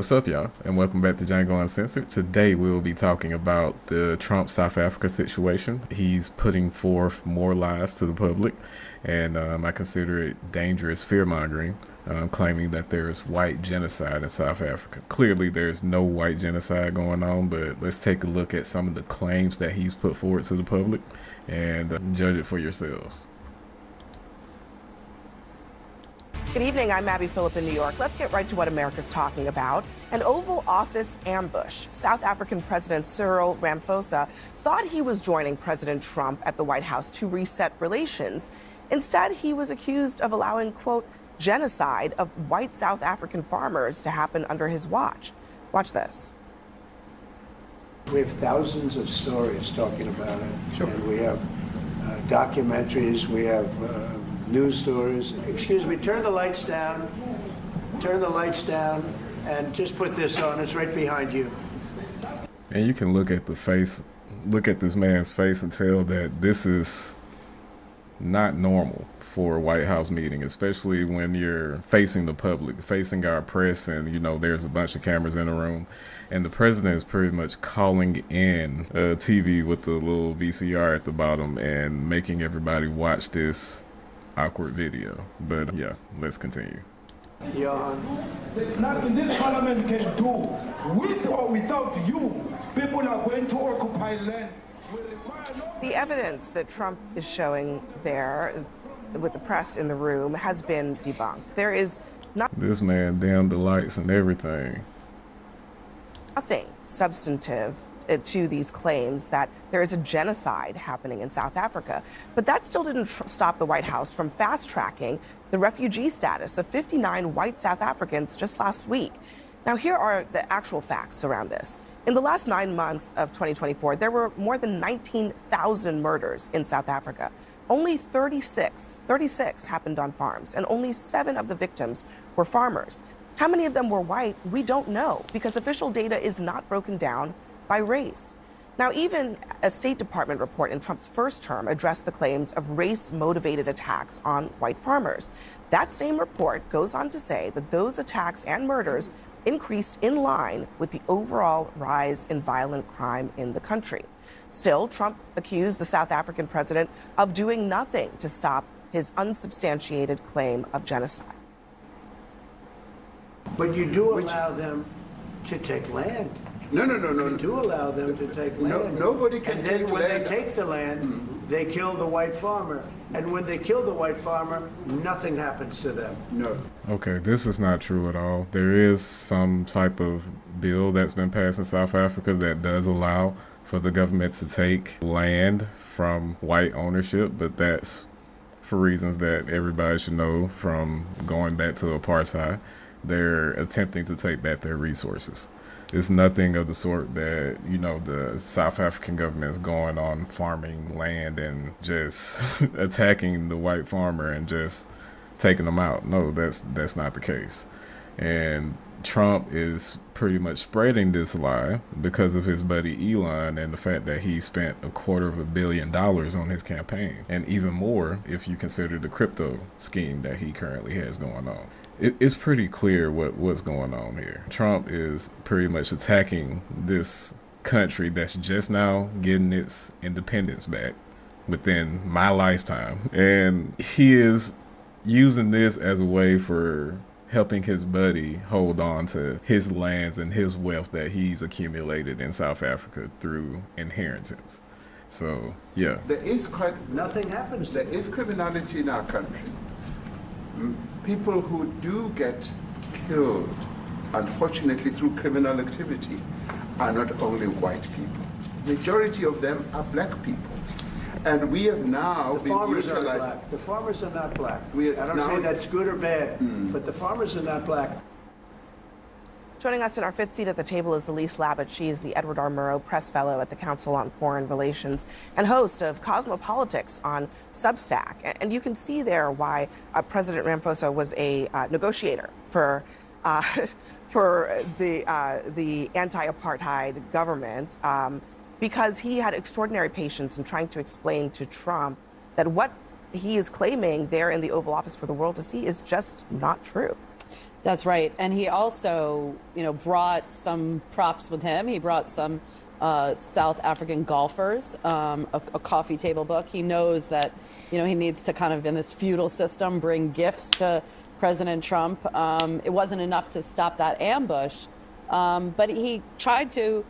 What's up, y'all? And welcome back to Django Uncensored. Today we will be talking about the Trump South Africa situation. He's putting forth more lies to the public, and I consider it dangerous fear-mongering, claiming that there is white genocide in South Africa. Clearly there's no white genocide going on, but let's take a look at some of the claims that he's put forward to the public and judge it for yourselves. Good evening, I'm Abby Phillip in New York. Let's get right to what America's talking about. An Oval Office ambush. South African President Cyril Ramaphosa thought he was joining President Trump at the White House to reset relations. Instead, he was accused of allowing, quote, genocide of white South African farmers to happen under his watch. Watch this. We have thousands of stories talking about it. Sure. And we have documentaries, we have news stories. Excuse me, turn the lights down. Turn the lights down and just put this on. It's right behind you. And you can look at the face, look at this man's face and tell that this is not normal for a White House meeting, especially when you're facing the public, facing our press, and you know there's a bunch of cameras in the room, and the president is pretty much calling in TV with the little VCR at the bottom and making everybody watch this awkward video. But yeah, let's continue. Johan. There's nothing this parliament can do. With or without you, people are going to occupy land. The evidence that Trump is showing there with the press in the room has been debunked. There is this man dimmed the lights and everything. Nothing substantive to these claims that there is a genocide happening in South Africa. But that still didn't stop the White House from fast-tracking the refugee status of 59 white South Africans just last week. Now, here are the actual facts around this. In the last 9 months of 2024, there were more than 19,000 murders in South Africa. Only 36 happened on farms, and only 7 of the victims were farmers. How many of them were white? We don't know, because official data is not broken down by race. Now, even a State Department report in Trump's first term addressed the claims of race-motivated attacks on white farmers. That same report goes on to say that those attacks and murders increased in line with the overall rise in violent crime in the country. Still, Trump accused the South African president of doing nothing to stop his unsubstantiated claim of genocide. But you do allow them to take land. No. You do allow them to take land. Nobody can take land. And then when they take the land, they kill the white farmer. And when they kill the white farmer, nothing happens to them. No. Okay, this is not true at all. There is some type of bill that's been passed in South Africa that does allow for the government to take land from white ownership, but that's for reasons that everybody should know from going back to apartheid. They're attempting to take back their resources. It's nothing of the sort that, you know, the South African government is going on farming land and just attacking the white farmer and just taking them out. No, that's not the case. And Trump is pretty much spreading this lie because of his buddy Elon and the fact that he spent $250 million on his campaign, and even more if you consider the crypto scheme that he currently has going on. It's pretty clear what's going on here. Trump is pretty much attacking this country that's just now getting its independence back within my lifetime, and he is using this as a way for helping his buddy hold on to his lands and his wealth that he's accumulated in South Africa through inheritance. So, yeah. Nothing happens. There is criminality in our country. People who do get killed, unfortunately, through criminal activity are not only white people. Majority of them are black people. And we have now been utilized. The farmers are not black. I don't say that's good or bad, but the farmers are not black. Joining us in our fifth seat at the table is Elise Labott. She is the Edward R. Murrow Press Fellow at the Council on Foreign Relations and host of Cosmopolitics on Substack. And you can see there why President Ramaphosa was a negotiator for the anti-apartheid government, because he had extraordinary patience in trying to explain to Trump that what he is claiming there in the Oval Office for the world to see is just not true. That's right. And he also, brought some props with him. He brought some South African golfers, a coffee table book. He knows that, he needs to kind of, in this feudal system, bring gifts to President Trump. It wasn't enough to stop that ambush, but he tried to,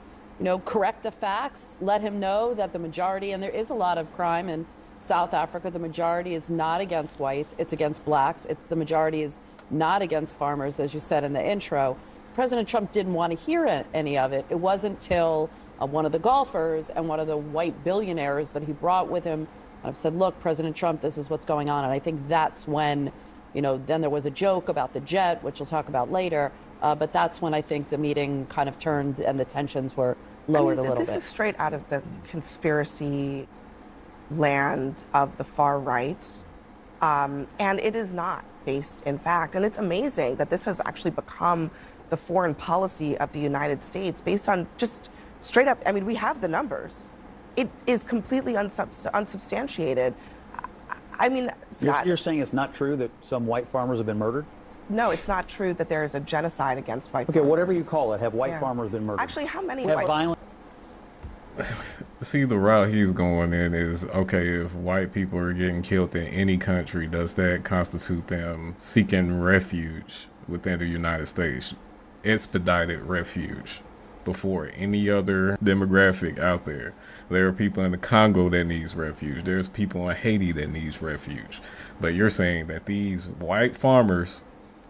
correct the facts, let him know that the majority, and there is a lot of crime in South Africa, the majority is not against whites, it's against blacks. The majority is not against farmers, as you said in the intro. President Trump didn't want to hear any of it. It wasn't till one of the golfers and one of the white billionaires that he brought with him kind of said, look, President Trump, this is what's going on. And I think that's when, then there was a joke about the jet, which we'll talk about later. But that's when I think the meeting kind of turned and the tensions were lowered a little bit. This is straight out of the conspiracy land of the far right. And it is not based in fact. And it's amazing that this has actually become the foreign policy of the United States based on just straight up. I mean, we have the numbers. It is completely unsubstantiated. I mean, Scott, you're saying it's not true that some white farmers have been murdered? No, it's not true that there is a genocide against white farmers. Okay, whatever you call it, have white farmers been murdered? Actually, how many have violent? See, the route he's going in is, okay, if white people are getting killed in any country, does that constitute them seeking refuge within the United States? Expedited refuge before any other demographic out there. There are people in the Congo that needs refuge. There's people in Haiti that needs refuge. But you're saying that these white farmers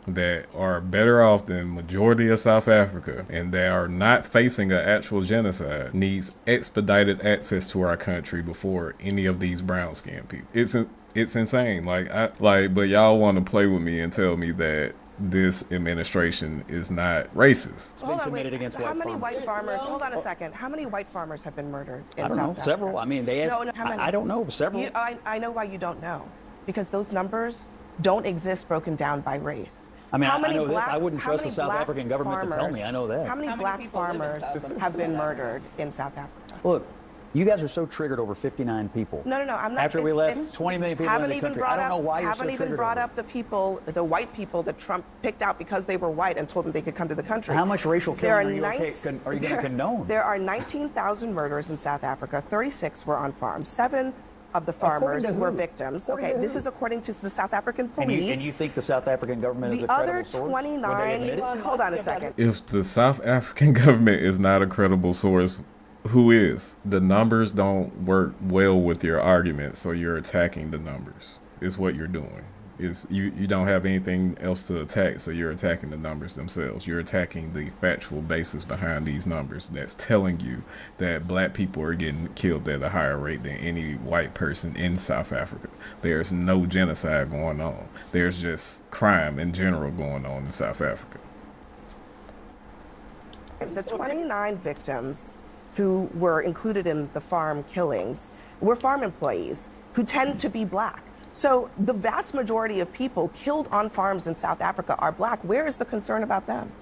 that are better off than majority of South Africa and that are not facing an actual genocide needs expedited access to our country before any of these brown skinned people. It's insane. But y'all want to play with me and tell me that this administration is not racist. It's been committed against white farmers. How many white farmers? Hold on a second. How many white farmers have been murdered in South Africa? Several. I mean, they asked. No, how many? I don't know. Several. I know why you don't know, because those numbers don't exist broken down by race. I mean, I know this. I wouldn't trust the South African government to tell me. I know that. How many black farmers have been murdered in South Africa? Look, you guys are so triggered over 59 people. No, I'm not. After we left 20 million people in the country. I don't know why you're so triggered. Haven't even brought up the people, the white people that Trump picked out because they were white and told them they could come to the country. How much racial killing are you going to condone? There are 19,000 murders in South Africa. 36 were on farms. 7 of the farmers were victims. Okay, this is according to the South African police. And you think the South African government is a credible source? The other 29, hold on a second. If the South African government is not a credible source, who is? The numbers don't work well with your argument, so you're attacking the numbers. Is what you're doing. Is you don't have anything else to attack, so you're attacking the numbers themselves. You're attacking the factual basis behind these numbers that's telling you that black people are getting killed at a higher rate than any white person in South Africa. There's no genocide going on. There's just crime in general going on in South Africa. The 29 victims who were included in the farm killings were farm employees who tend to be black. So the vast majority of people killed on farms in South Africa are black. Where is the concern about them?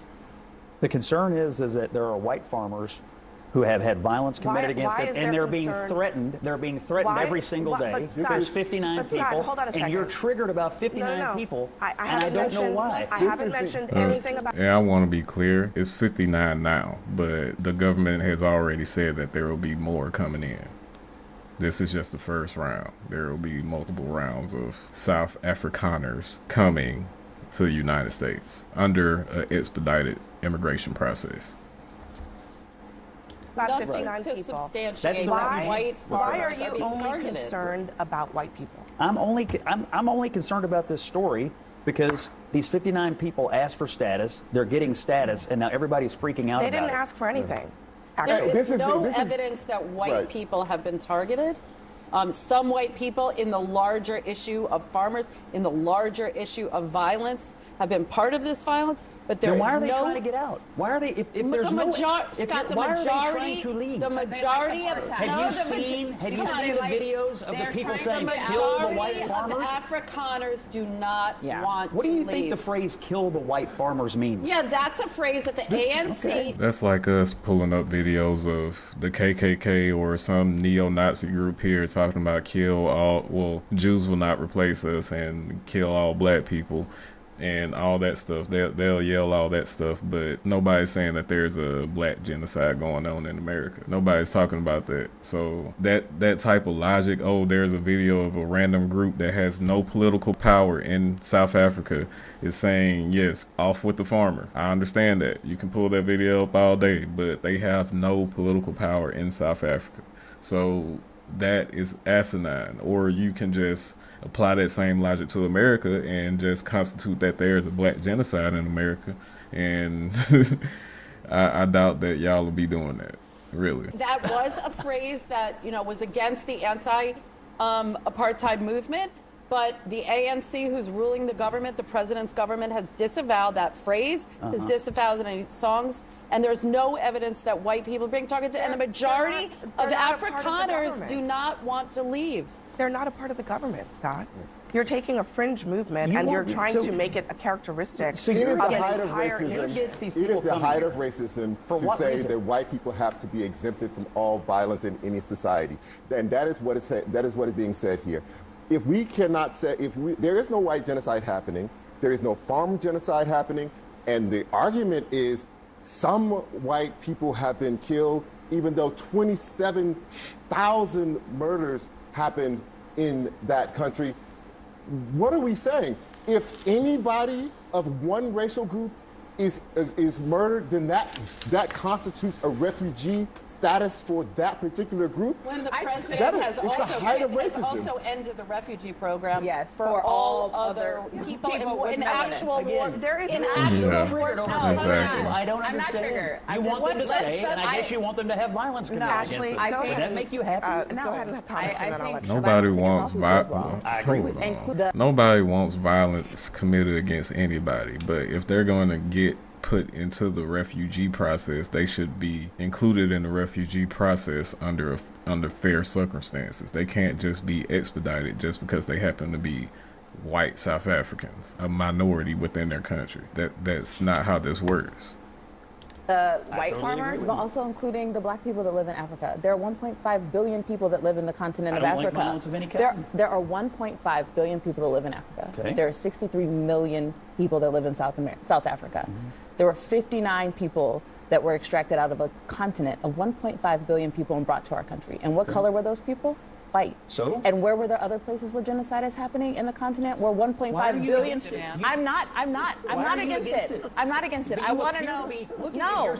The concern is that there are white farmers who have had violence committed against them, and they're being threatened. They're being threatened every single day. There's 59 people, hold on a second. And you're triggered about 59 people, and I don't know why. I haven't mentioned anything about. Yeah, I want to be clear. It's 59 now, but the government has already said that there will be more coming in. This is just the first round. There will be multiple rounds of South Afrikaners coming to the United States under an expedited immigration process. About 59 people. Substantiate that white why are farmers you being only targeted. concerned about white people? I'm only concerned about this story because these 59 people asked for status. They're getting status, and now everybody's freaking out about it. They didn't ask for anything. There is no evidence that white people have been targeted. Some white people in the larger issue of farmers, in the larger issue of violence, have been part of this violence, but there is no... Why are they trying to get out? Why are they... If there's no... Scott, why are they trying to leave? The majority of... Have you seen the videos of the people saying, kill the white farmers? Afrikaners do not want to What do you leave. think the phrase kill the white farmers means? Yeah, that's a phrase that the ANC... Okay. That's like us pulling up videos of the KKK or some neo-Nazi group here talking about kill all... Well, Jews will not replace us and kill all black people. and all that stuff. They'll yell all that stuff, but nobody's saying that there's a black genocide going on in America. Nobody's talking about that. So that type of logic, oh, there's a video of a random group that has no political power in South Africa is saying, yes, off with the farmer. I understand that. You can pull that video up all day, but they have no political power in South Africa. So that is asinine. Or you can just apply that same logic to America and just constitute that there's a black genocide in America. And I doubt that y'all will be doing that, really. That was a phrase that, was against the anti-apartheid movement. But the ANC, who's ruling the government, the president's government, has disavowed that phrase, has disavowed any songs, and there's no evidence that white people are being targeted. And the majority of Afrikaners do not want to leave. They're not a part of the government, Scott. You're taking a fringe movement and you're trying to make it a characteristic. So it is the height of racism. It is the height of racism to say that white people have to be exempted from all violence in any society, and that is what is being said here. If we cannot say, there is no white genocide happening, there is no farm genocide happening, and the argument is some white people have been killed, even though 27,000 murders happened in that country. What are we saying? If anybody of one racial group is murdered, then that constitutes a refugee status for that particular group. When the president has also ended the refugee program for all other people in actual war. There is in actual war. Exactly. I don't understand. You want them to stay, and I guess you want them to have violence committed against them. Would that make you happy? Go ahead and have comments, and then I'll let you. Nobody wants violence. I agree with that. Nobody wants violence committed against anybody, but if they're going to get put into the refugee process, they should be included in the refugee process under fair circumstances. They can't just be expedited just because they happen to be white South Africans, a minority within their country. That's not how this works. White farmers, but also including the black people that live in Africa. There are 1.5 billion people that live in the continent of Africa. There are 1.5 billion people that live in Africa. Okay. There are 63 million people that live in South Africa. There were 59 people that were extracted out of a continent of 1.5 billion people and brought to our country. And what color were those people? White. So? And where were there other places where genocide is happening in the continent where 1.5 billion? I'm not against it. I'm not against it. I want to know. No.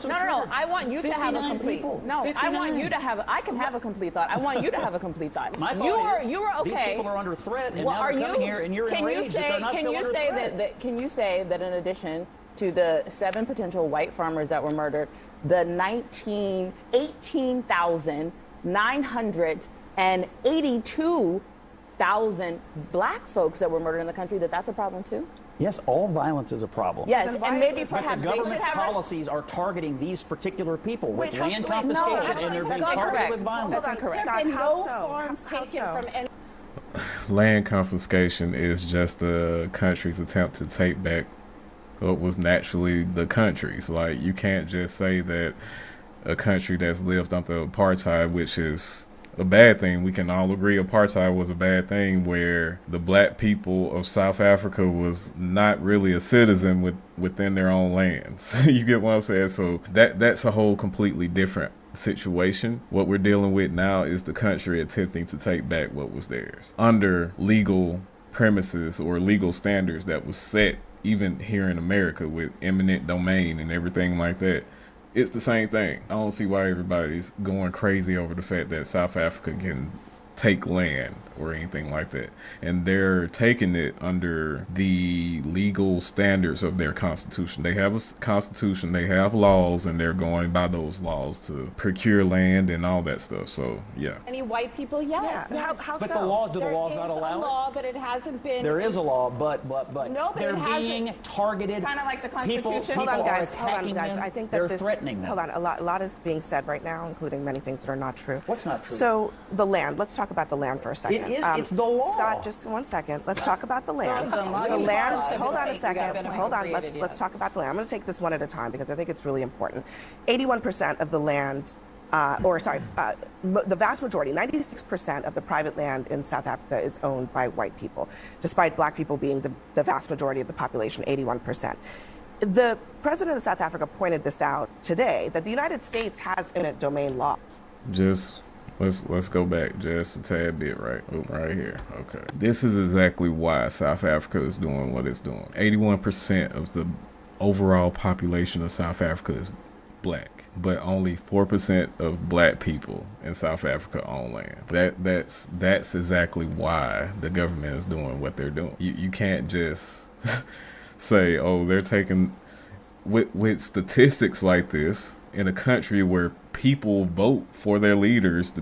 I want you to have a complete. I want you to have. I can have a complete thought. I want you to have a complete thought. My thought you are okay. These people are under threat, and now they're coming here, and you're enraged that they're not still under threat. Can you say that in addition to the 7 potential white farmers that were murdered, the 18,082,000 black folks that were murdered in the country, that's a problem too? Yes, all violence is a problem. Yes, and maybe but perhaps the government's policies are targeting these particular people with land confiscation, and they're being targeted with violence. That's incorrect. There have been no farms taken from any. Land confiscation is just a country's attempt to take back what was naturally the country's. Like, you can't just say that a country that's lived under apartheid, which is a bad thing. We can all agree apartheid was a bad thing, where the black people of South Africa was not really a citizen within their own lands. You get what I'm saying? So that's a whole completely different situation. What we're dealing with now is the country attempting to take back what was theirs under legal premises or legal standards that was set even here in America with eminent domain and everything like that. It's the same thing. I don't see why everybody's going crazy over the fact that South Africa can take land or anything like that. And they're taking it under the legal standards of their constitution. They have a constitution, they have laws, and they're going by those laws to procure land and all that stuff. So, yeah. Any white people? Yeah. How but so? the laws, do the laws not There is allow a it? law, but it hasn't been. There is a law, but No, but they're it hasn't. being targeted. Kind of like the People Constitution. Hold on, are guys. attacking them. I think that they're threatening them. Hold on. A lot is being said right now, including many things that are not true. What's not true? So the land. Let's talk about the land for a second. It's the law. Scott, just 1 second. Let's talk about the land. The land. Hold on a You second. haven't Hold on. created Let's yet. talk about the land. I'm going to take this one at a time because I think it's really important. 81% of the land the vast majority, 96% of the private land in South Africa is owned by white people, despite black people being the vast majority of the population, 81%. The president of South Africa pointed this out today, that the United States has eminent domain law. Just let's go back just a tad bit, right here. Okay, this is exactly why South Africa is doing what it's doing. 81% of the overall population of South Africa is black, but only 4% of black people in South Africa own land. That's exactly why the government is doing what they're doing. You can't just say, oh, they're taking with statistics like this in a country where people vote for their leaders to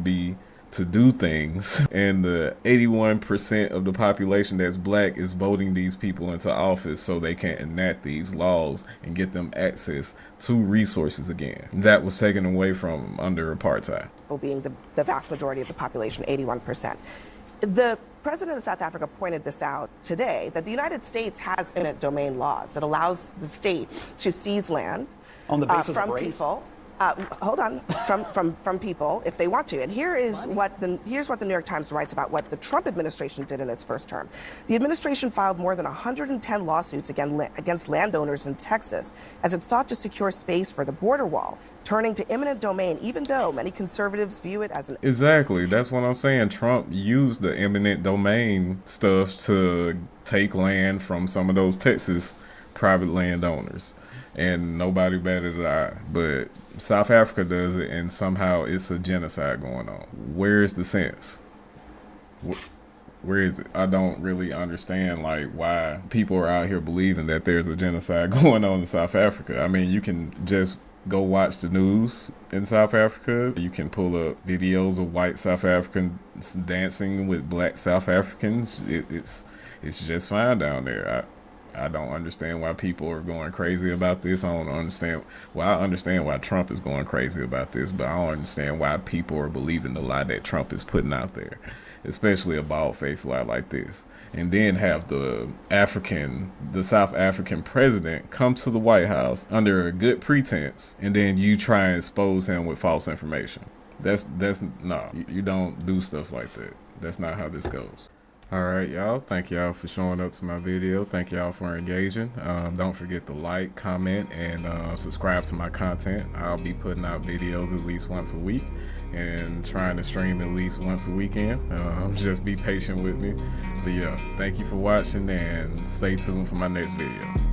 do things, and the 81% of the population that's black is voting these people into office so they can enact these laws and get them access to resources again. That was taken away from them under apartheid. Being the vast majority of the population, 81%. The president of South Africa pointed this out today, that the United States has eminent domain laws that allows the state to seize land on the basis from of race? People. From people if they want to. And here's what the New York Times writes about what the Trump administration did in its first term. The administration filed more than 110 lawsuits against landowners in Texas as it sought to secure space for the border wall, turning to eminent domain, even though many conservatives view it as an... Exactly. That's what I'm saying. Trump used the eminent domain stuff to take land from some of those Texas private landowners, and nobody batted an eye. But South Africa does it, and somehow it's a genocide going on. Where is the sense? Where is it? I don't really understand why people are out here believing that there's a genocide going on in South Africa. I mean, you can just go watch the news in South Africa. You can pull up videos of white South Africans dancing with black South Africans. It's just fine down there. I don't understand why people are going crazy about this. I don't understand. Well, I understand why Trump is going crazy about this, but I don't understand why people are believing the lie that Trump is putting out there, especially a bald-faced lie like this. And then have the South African president come to the White House under a good pretense, and then you try and expose him with false information. That's no, you don't do stuff like that. That's not how this goes. All right, y'all. Thank y'all for showing up to my video. Thank y'all for engaging. Don't forget to like, comment, and subscribe to my content. I'll be putting out videos at least once a week and trying to stream at least once a weekend. Just be patient with me. But yeah, thank you for watching, and stay tuned for my next video.